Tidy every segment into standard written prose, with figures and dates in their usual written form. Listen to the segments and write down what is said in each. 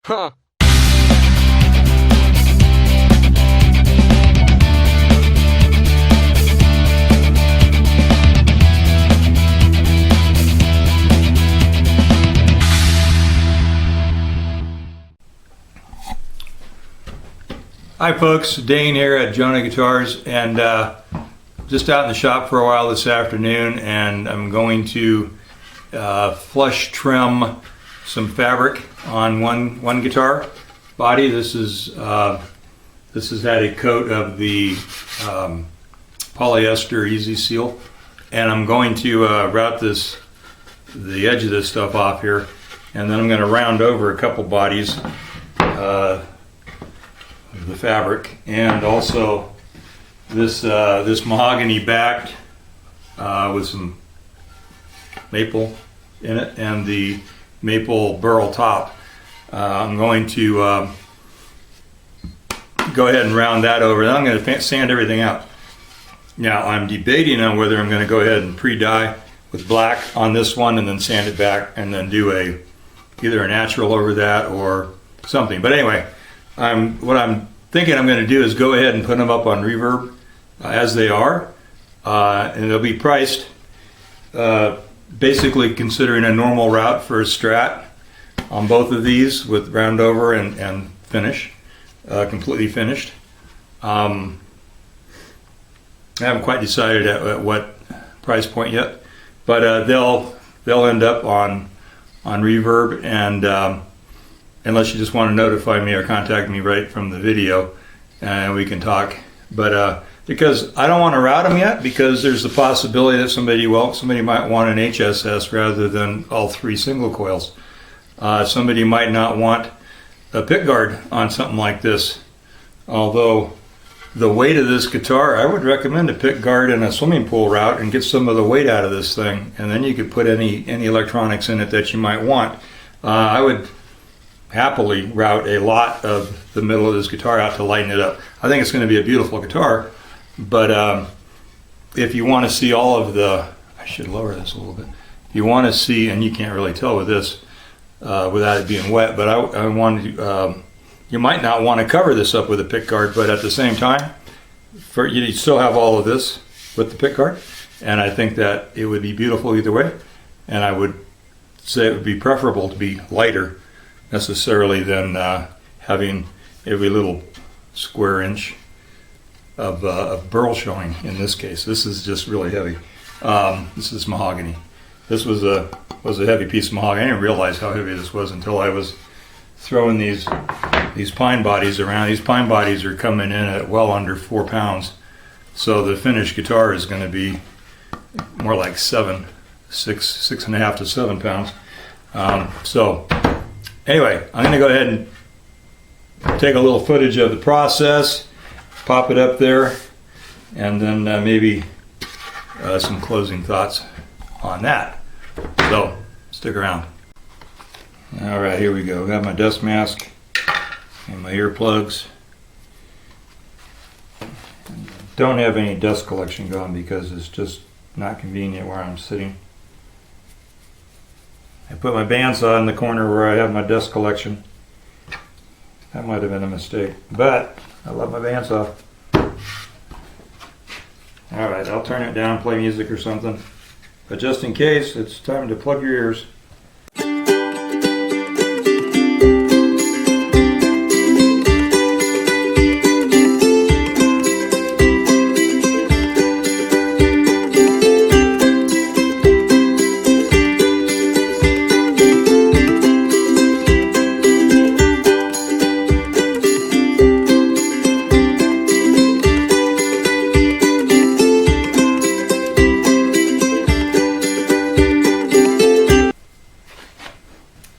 Huh. Hi folks, Dane here at Jonah Guitars, and just out in the shop for a while this afternoon, and I'm going to flush trim some fabric on one guitar body. This has had a coat of the polyester Easy Seal, and I'm going to route the edge of this stuff off here, and then I'm going to round over a couple bodies of the fabric, and also this mahogany backed with some maple in it, and the maple burl top. I'm going to go ahead and round that over. Then I'm going to sand everything out. Now I'm debating on whether I'm going to go ahead and pre-dye with black on this one and then sand it back and then do either a natural over that or something. But anyway, what I'm thinking I'm going to do is go ahead and put them up on reverb as they are, and they'll be priced basically considering a normal route for a Strat on both of these with round over and finish, completely finished. I haven't quite decided at what price point yet, but they'll end up on reverb, and unless you just want to notify me or contact me right from the video, and we can talk. But because I don't want to route them yet, because there's the possibility that somebody might want an HSS rather than all three single coils. Somebody might not want a pick guard on something like this. Although the weight of this guitar, I would recommend a pick guard and a swimming pool route and get some of the weight out of this thing, and then you could put any electronics in it that you might want. I would happily route a lot of the middle of this guitar out to lighten it up. I think it's going to be a beautiful guitar, but if you want to see all of I should lower this a little bit. If you want to see, and you can't really tell with this without it being wet, but I want to, you might not want to cover this up with a pick guard, but at the same time, you still have all of this with the pick guard, and I think that it would be beautiful either way, and I would say it would be preferable to be lighter necessarily than having every little square inch of burl showing. In this case, this is just really heavy. This is mahogany. This was a heavy piece of mahogany. I didn't realize how heavy this was until I was throwing these pine bodies around. These pine bodies are coming in at well under 4 pounds, so the finished guitar is going to be more like 6.5 to 7 pounds. So anyway, I'm going to go ahead and take a little footage of the process, pop it up there, and then maybe some closing thoughts on that. So stick around. All right, here we go. Got my dust mask and my earplugs. Don't have any dust collection going because it's just not convenient where I'm sitting. I put my bandsaw in the corner where I have my dust collection. That might have been a mistake, but I love my bandsaw. Alright, I'll turn it down, play music or something. But just in case, it's time to plug your ears.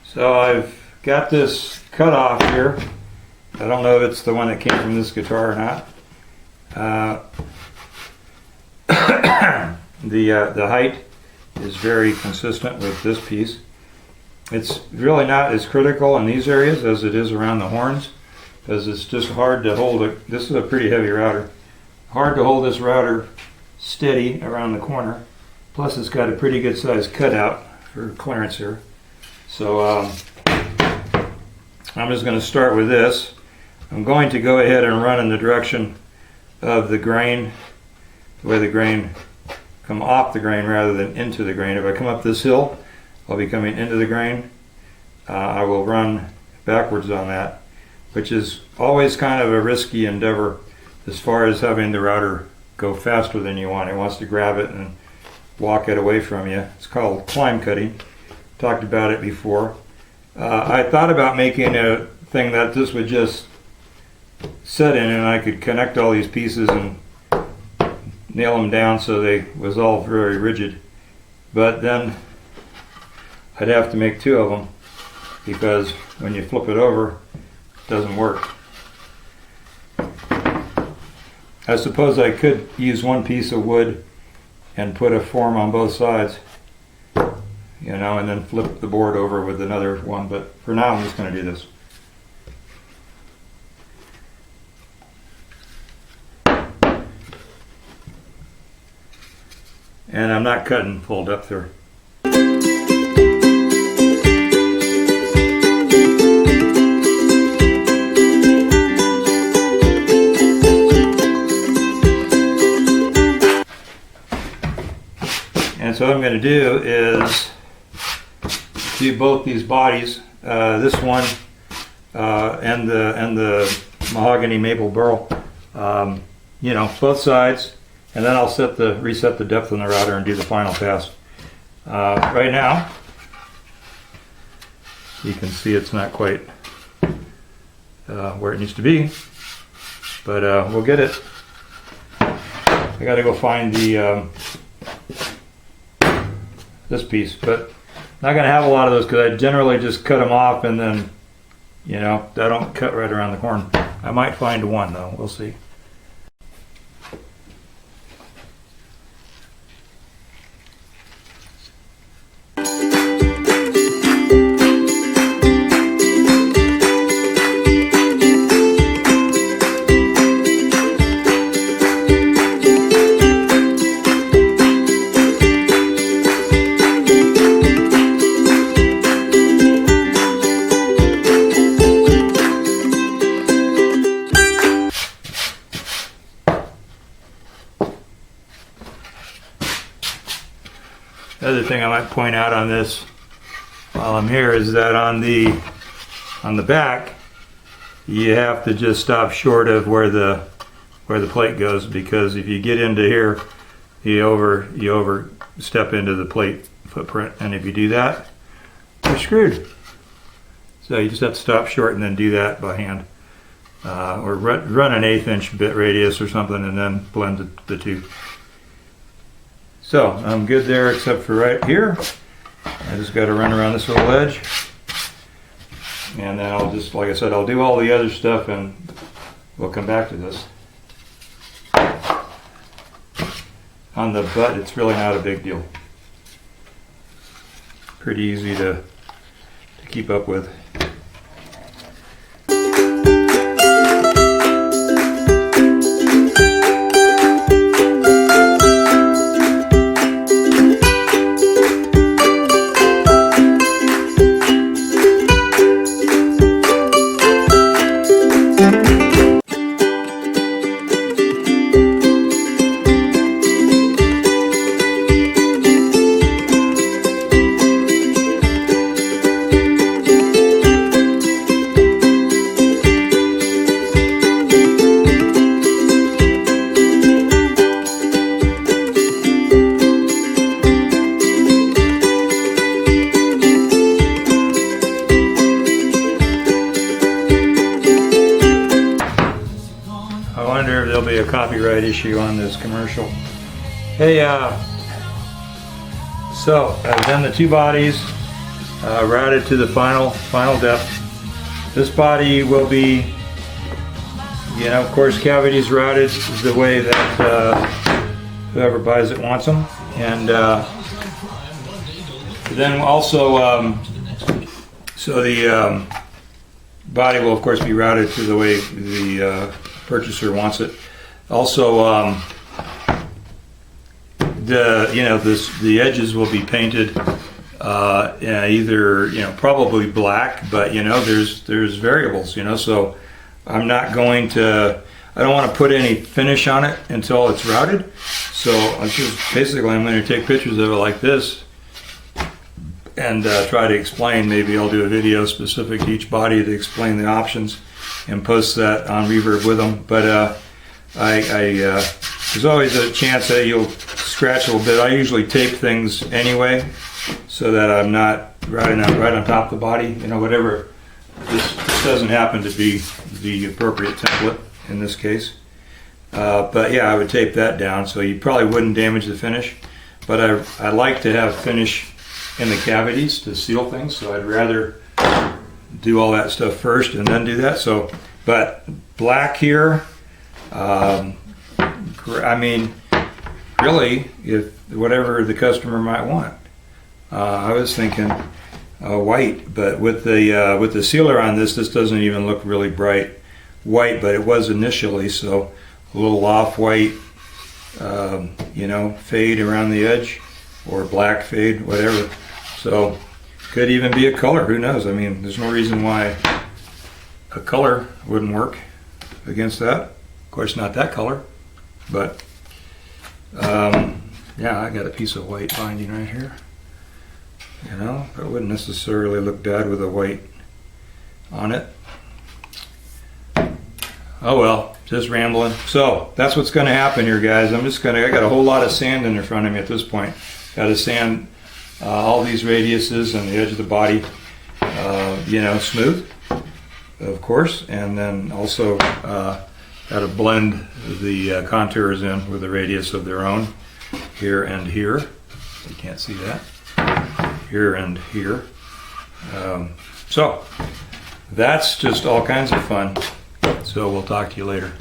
So I've got this cut off here. I don't know if it's the one that came from this guitar or not. The height is very consistent with this piece. It's really not as critical in these areas as it is around the horns, because it's just hard to hold it. This is a pretty heavy router. Hard to hold this router steady around the corner. Plus it's got a pretty good sized cutout for clearance here. So I'm just going to start with this. I'm going to go ahead and run in the direction of the grain, the way the grain come off the grain rather than into the grain. If I come up this hill, I'll be coming into the grain. I will run backwards on that, which is always kind of a risky endeavor as far as having the router go faster than you want. It wants to grab it and walk it away from you. It's called climb cutting. Talked about it before. I thought about making a thing that this would just set in and I could connect all these pieces and nail them down so they was all very rigid. But then I'd have to make two of them because when you flip it over, it doesn't work. I suppose I could use one piece of wood and put a form on both sides, you know, and then flip the board over with another one, but for now I'm just going to do this. And I'm not cutting full depth here. And so what I'm going to do is do both these bodies, this one and the mahogany maple burl, you know, both sides, and then I'll reset the depth on the router and do the final pass. Right now, you can see it's not quite where it needs to be, but we'll get it. I got to go find the this piece, but not going to have a lot of those because I generally just cut them off and then, you know, I don't cut right around the horn. I might find one though, we'll see. The other thing I might point out on this while I'm here is that on the back you have to just stop short of where the plate goes, because if you get into here you overstep into the plate footprint, and if you do that you're screwed. So you just have to stop short and then do that by hand, or run an 1/8 inch bit radius or something and then blend the two. So I'm good there except for right here. I just got to run around this little edge, and then I'll just, like I said, I'll do all the other stuff and we'll come back to this. On the butt, it's really not a big deal. Pretty easy to keep up with. There'll be a copyright issue on this commercial. Hey, so I've done the two bodies, routed to the final depth. This body will be, you know, of course, cavities routed the way that whoever buys it wants them, and then also, so the body will of course be routed to the way the purchaser wants it. Also, the edges will be painted Yeah, either, probably black, but there's variables, so I'm not going to, I don't want to put any finish on it until it's routed. So I'm going to take pictures of it like this and try to explain. Maybe I'll do a video specific to each body to explain the options and post that on Reverb with them. But there's always a chance that you'll scratch a little bit. I usually tape things anyway, so that I'm not right on top of the body. Whatever. This doesn't happen to be the appropriate template in this case. But yeah, I would tape that down so you probably wouldn't damage the finish. But I like to have finish in the cavities to seal things, so I'd rather do all that stuff first and then do that. So, but black here, I mean, really, if whatever the customer might want. I was thinking white, but with the sealer on this doesn't even look really bright white, but it was initially, so a little off-white, fade around the edge, or black fade, whatever. So could even be a color, who knows? I mean, there's no reason why a color wouldn't work against that. Of course, not that color, but yeah, I got a piece of white binding right here. It wouldn't necessarily look bad with a white on it. Oh well, just rambling. So that's what's going to happen here, guys. I got a whole lot of sand in front of me at this point. Got to sand all these radiuses and the edge of the body, smooth, of course, and then also got to blend the contours in with a radius of their own, here and here. You can't see that. Here and here. So that's just all kinds of fun. So we'll talk to you later.